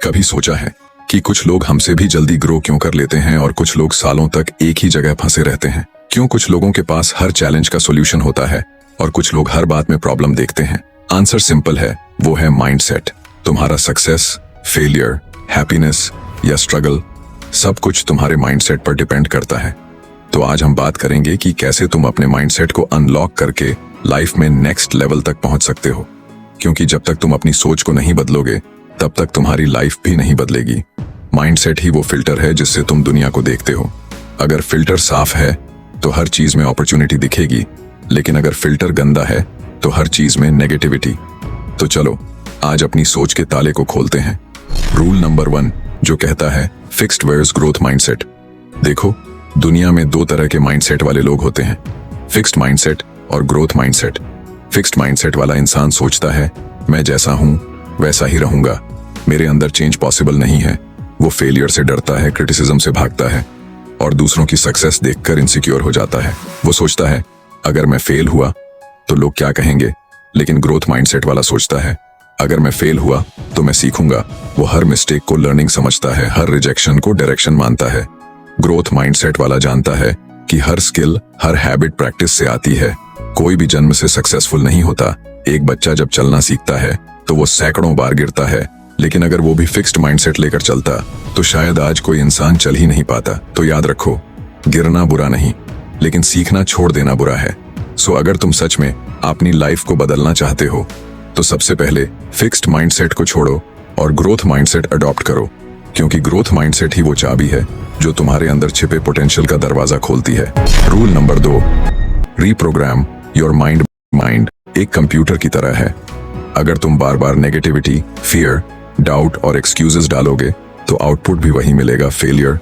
कभी सोचा है कि कुछ लोग हमसे भी जल्दी ग्रो क्यों कर लेते हैं और कुछ लोग सालों तक एक ही जगह फंसे रहते हैं? क्यों कुछ लोगों के पास हर चैलेंज का सॉल्यूशन होता है और कुछ लोग हर बात में प्रॉब्लम देखते हैं? आंसर सिंपल है, वो है माइंडसेट। तुम्हारा सक्सेस, फेलियर, हैप्पीनेस या स्ट्रगल, सब कुछ तुम्हारे माइंडसेट पर डिपेंड करता है। तो आज हम बात करेंगे कि कैसे तुम अपने माइंडसेट को अनलॉक करके लाइफ में नेक्स्ट लेवल तक पहुंच सकते हो। क्योंकि जब तक तुम अपनी सोच को नहीं बदलोगे तब तक तुम्हारी लाइफ भी नहीं बदलेगी। माइंडसेट ही वो फिल्टर है जिससे तुम दुनिया को देखते हो। अगर फिल्टर साफ है तो हर चीज में अपॉर्चुनिटी दिखेगी, लेकिन अगर फिल्टर गंदा है तो हर चीज में नेगेटिविटी। तो चलो आज अपनी सोच के ताले को खोलते हैं। रूल नंबर 1 जो कहता है फिक्स्ड वर्स ग्रोथ माइंडसेट। देखो, दुनिया में 2 तरह के माइंडसेट वाले लोग होते हैं, फिक्स्ड माइंडसेट और ग्रोथ माइंडसेट। फिक्स्ड माइंडसेट वाला इंसान सोचता है मैं जैसा हूं वैसा ही रहूंगा, मेरे अंदर चेंज पॉसिबल नहीं है। वो फेलियर से डरता है, क्रिटिसिज्म से भागता है और दूसरों की सक्सेस देखकर इनसिक्योर हो जाता है। वो सोचता है अगर मैं फेल हुआ तो लोग क्या कहेंगे। लेकिन ग्रोथ माइंडसेट वाला सोचता है अगर मैं फेल हुआ तो मैं सीखूंगा। वो हर मिस्टेक को लर्निंग समझता है, हर रिजेक्शन को डायरेक्शन मानता है। ग्रोथ माइंडसेट वाला जानता है कि हर स्किल, हर हैबिट प्रैक्टिस से आती है। कोई भी जन्म से सक्सेसफुल नहीं होता। एक बच्चा जब चलना सीखता है तो वो सैकड़ों बार गिरता है, लेकिन अगर वो भी फिक्स्ड माइंडसेट लेकर चलता तो शायद आज कोई इंसान चल ही नहीं पाता। तो याद रखो, गिरना बुरा नहीं, लेकिन सीखना छोड़ देना बुरा है। सो अगर तुम सच में अपनी लाइफ को बदलना चाहते हो तो सबसे पहले फिक्स्ड माइंडसेट को छोड़ो और ग्रोथ माइंडसेट अडॉप्ट करो। क्योंकि ग्रोथ माइंडसेट ही वो चाबी है जो तुम्हारे अंदर छिपे पोटेंशियल का दरवाजा खोलती है। Rule number 2, reprogram your mind. Mind एक कंप्यूटर की तरह है। अगर तुम बार बार नेगेटिविटी, फियर, डाउट और एक्सक्यूजेस डालोगे तो आउटपुट भी वही मिलेगा, फेलियर,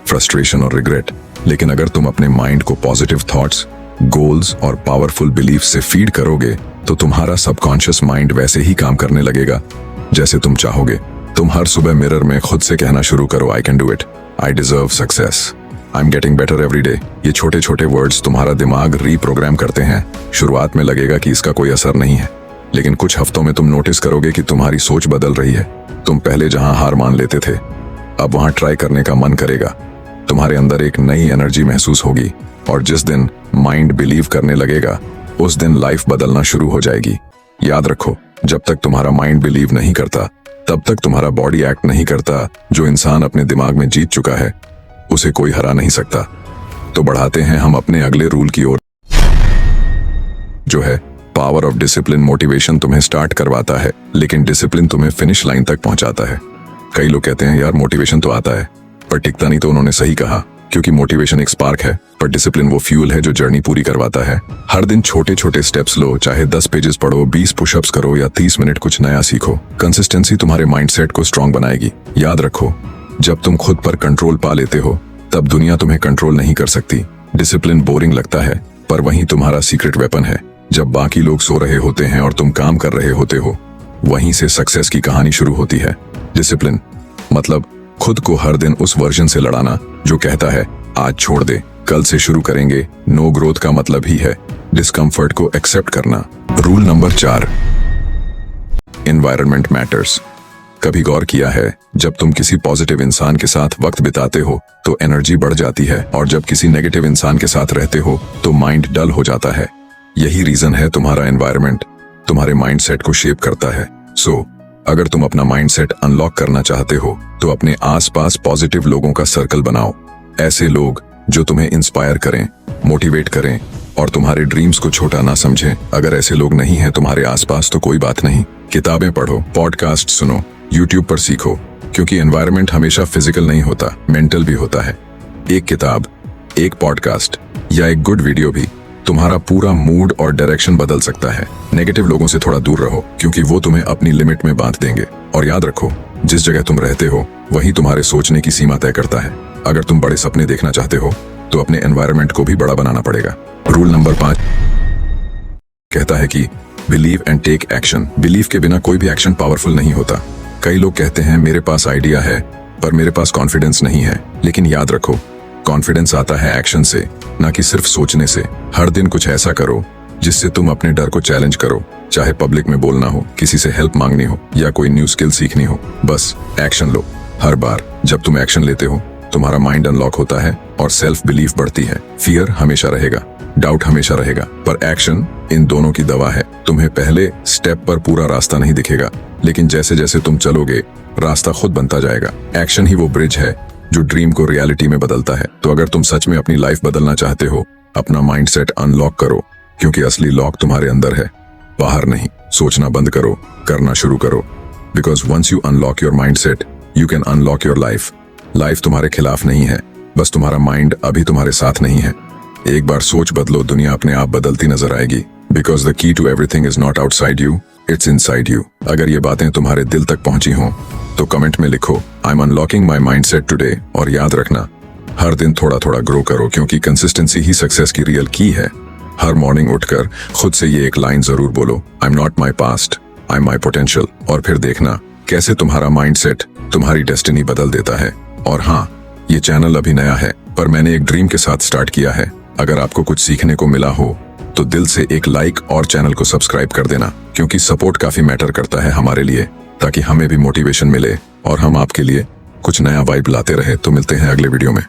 फ्रस्ट्रेशन और रिग्रेट। लेकिन अगर तुम अपने माइंड को पॉजिटिव थॉट्स, गोल्स और पावरफुल बिलीफ से फीड करोगे तो तुम्हारा सबकॉन्शियस माइंड वैसे ही काम करने लगेगा जैसे तुम चाहोगे। तुम हर सुबह मिरर में खुद से कहना शुरू करो, I can do it, I deserve success, I am getting better every day. ये छोटे छोटे वर्ड्स तुम्हारा दिमाग रीप्रोग्राम करते हैं। शुरुआत में लगेगा कि इसका कोई असर नहीं है, लेकिन कुछ हफ्तों में तुम नोटिस करोगे कि तुम्हारी सोच बदल रही है। तुम पहले जहां हार मान लेते थे अब वहां ट्राई करने का मन करेगा। तुम्हारे अंदर एक नई एनर्जी महसूस होगी और जिस दिन माइंड बिलीव करने लगेगा उस दिन लाइफ बदलना शुरू हो जाएगी। याद रखो, जब तक तुम्हारा माइंड बिलीव नहीं करता तब तक तुम्हारा बॉडी एक्ट नहीं करता। जो इंसान अपने दिमाग में जीत चुका है उसे कोई हरा नहीं सकता। तो बढ़ाते हैं हम अपने अगले रूल की ओर, जो है पावर ऑफ डिसिप्लिन। मोटिवेशन तुम्हें स्टार्ट करवाता है, लेकिन डिसिप्लिन तुम्हें फिनिश लाइन तक पहुंचाता है। कई लोग कहते हैं यार मोटिवेशन तो आता है पर टिकता नहीं। तो उन्होंने सही कहा, क्योंकि मोटिवेशन एक स्पार्क है पर डिसिप्लिन वो फ्यूल है जो जर्नी पूरी करवाता है। हर दिन छोटे छोटे स्टेप्स लो, चाहे 10 पेजेस पढ़ो, 20 पुशअप्स करो या 30 मिनट कुछ नया सीखो। कंसिस्टेंसी तुम्हारे माइंडसेट को स्ट्रांग बनाएगी। याद रखो, जब तुम खुद पर कंट्रोल पा लेते हो तब दुनिया तुम्हें कंट्रोल नहीं कर सकती। डिसिप्लिन बोरिंग लगता है पर वही तुम्हारा सीक्रेट वेपन है। जब बाकी लोग सो रहे होते हैं और तुम काम कर रहे होते हो, वहीं से सक्सेस की कहानी शुरू होती है। डिसिप्लिन मतलब खुद को हर दिन उस वर्जन से लड़ाना जो कहता है आज छोड़ दे, कल से शुरू करेंगे। नो ग्रोथ का मतलब ही है डिस्कम्फर्ट को एक्सेप्ट करना। Rule number 4, environment matters. कभी गौर किया है, जब तुम किसी पॉजिटिव इंसान के साथ वक्त बिताते हो तो एनर्जी बढ़ जाती है और जब किसी नेगेटिव इंसान के साथ रहते हो तो माइंड डल हो जाता है। यही रीजन है तुम्हारा एनवायरनमेंट तुम्हारे माइंडसेट को शेप करता है। सो अगर तुम अपना माइंडसेट अनलॉक करना चाहते हो तो अपने आसपास पॉजिटिव लोगों का सर्कल बनाओ। ऐसे लोग जो तुम्हें इंस्पायर करें, मोटिवेट करें और तुम्हारे ड्रीम्स को छोटा ना समझें। अगर ऐसे लोग नहीं हैं तुम्हारे आसपास तो कोई बात नहीं, किताबें पढ़ो, पॉडकास्ट सुनो, यूट्यूब पर सीखो। क्योंकि एनवायरनमेंट हमेशा फिजिकल नहीं होता, मेंटल भी होता है। एक किताब, एक पॉडकास्ट या एक गुड वीडियो भी तुम्हारा पूरा मूड और डायरेक्शन बदल सकता है। नेगेटिव लोगों से थोड़ा दूर रहो क्योंकि वो तुम्हें अपनी लिमिट में बांध देंगे। और याद रखो, जिस जगह तुम रहते हो वही तुम्हारे सोचने की सीमा तय करता है। अगर तुम बड़े सपने देखना चाहते हो तो अपने एनवायरनमेंट को भी बड़ा बनाना पड़ेगा। रूल नंबर 5 कहता है कि believe and take action. Believe के बिना कोई भी एक्शन पावरफुल नहीं होता। कई लोग कहते हैं मेरे पास आइडिया है पर मेरे पास कॉन्फिडेंस नहीं है। लेकिन याद रखो, कॉन्फिडेंस आता है एक्शन से, ना कि सिर्फ सोचने से। हर दिन कुछ ऐसा करो जिससे तुम अपने डर को चैलेंज करो, चाहे पब्लिक में बोलना हो, किसी से हेल्प मांगनी हो या कोई न्यू स्किल सीखनी हो। बस एक्शन लो। हर बार जब तुम एक्शन लेते हो तुम्हारा माइंड अनलॉक होता है और सेल्फ बिलीफ बढ़ती है। फियर हमेशा रहेगा, डाउट हमेशा रहेगा, पर एक्शन इन दोनों की दवा है। तुम्हें पहले स्टेप पर पूरा रास्ता नहीं दिखेगा, लेकिन जैसे जैसे तुम चलोगे रास्ता खुद बनता जाएगा। एक्शन ही वो ब्रिज है जो ड्रीम को रियलिटी में बदलता है। तो अगर तुम सच में अपनी लाइफ बदलना चाहते हो, अपना माइंडसेट अनलॉक करो, क्योंकि असली लॉक तुम्हारे अंदर है, बाहर नहीं। सोचना बंद करो, करना शुरू करो। Because once you unlock your mindset you can unlock your life. Life तुम्हारे खिलाफ नहीं है, बस तुम्हारा माइंड अभी तुम्हारे साथ नहीं है। एक बार सोच बदलो, दुनिया अपने आप बदलती नजर आएगी। Because the key to everything is not outside you, it's inside you. अगर ये बातें तुम्हारे दिल तक पहुंची हों तो कमेंट में लिखो I am unlocking my mindset today. और याद रखना, हर दिन थोड़ा थोड़ा ग्रो करो, क्योंकि कंसिस्टेंसी ही सक्सेस की रियल की है। हर मॉर्निंग उठकर खुद से ये एक लाइन जरूर बोलो, I am not my past, I am my potential. और फिर देखना कैसे तुम्हारा माइंडसेट तुम्हारी डेस्टिनी बदल देता है। और हाँ, ये चैनल अभी नया है, पर मैंने एक ड्रीम के साथ स्टार्ट किया है। अगर आपको कुछ सीखने को मिला हो तो दिल से एक लाइक और चैनल को सब्सक्राइब कर देना, क्योंकि सपोर्ट काफी मैटर करता है हमारे लिए, ताकि हमें भी मोटिवेशन मिले और हम आपके लिए कुछ नया वाइब लाते रहे। तो मिलते हैं अगले वीडियो में।